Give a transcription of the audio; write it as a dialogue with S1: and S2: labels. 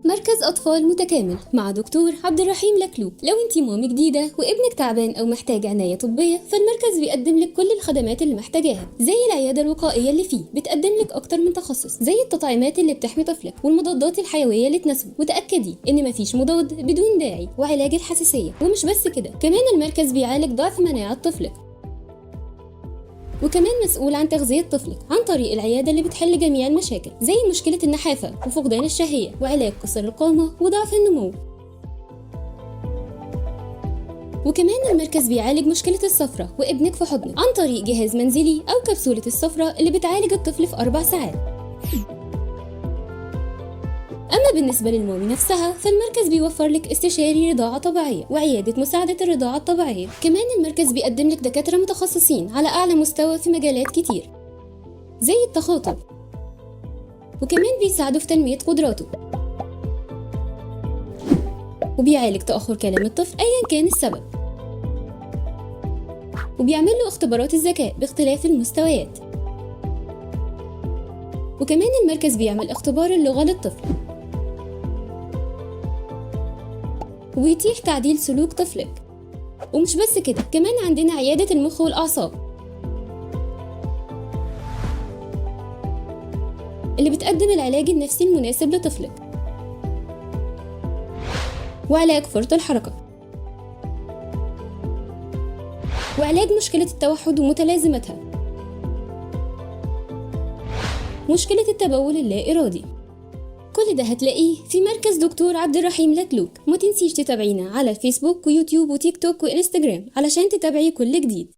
S1: مركز أطفال متكامل مع دكتور عبد الرحيم لكلوك. لو انتي مامي جديدة وابنك تعبان أو محتاج عناية طبية، فالمركز بيقدم لك كل الخدمات اللي محتاجاها، زي العيادة الوقائية اللي فيه بتقدم لك أكتر من تخصص، زي التطعيمات اللي بتحمي طفلك والمضادات الحيوية اللي تناسبه، وتأكدي إن مفيش مضاد بدون داعي، وعلاج الحساسية. ومش بس كده، كمان المركز بيعالج ضعف مناعة طفلك، وكمان مسؤول عن تغذية طفلك عن طريق العيادة اللي بتحل جميع المشاكل، زي مشكلة النحافة وفقدان الشهية وعلاج قصر القامة وضعف النمو. وكمان المركز بيعالج مشكلة الصفرة وابنك في حضنك عن طريق جهاز منزلي أو كبسولة الصفرة اللي بتعالج الطفل في 4 ساعات. أما بالنسبة للمامي نفسها، فالمركز بيوفر لك استشاري رضاعة طبيعية وعيادة مساعدة الرضاعة الطبيعية. كمان المركز بيقدم لك دكاترة متخصصين على أعلى مستوى في مجالات كتير زي التخاطب، وكمان بيساعده في تنمية قدراته، وبيعالج تأخر كلام الطفل أيا كان السبب، وبيعمل له اختبارات الذكاء باختلاف المستويات. وكمان المركز بيعمل اختبار اللغة للطفل، وبيتيح تعديل سلوك طفلك. ومش بس كده، كمان عندنا عيادة المخ والأعصاب اللي بتقدم العلاج النفسي المناسب لطفلك، وعلاج فرط الحركة، وعلاج مشكلة التوحد ومتلازمتها، مشكلة التبول اللا إرادي. كل ده هتلاقيه في مركز دكتور عبد الرحيم لكلوك. ما تنسيش تتابعينا على الفيسبوك ويوتيوب وتيك توك وإنستجرام علشان تتابعي كل جديد.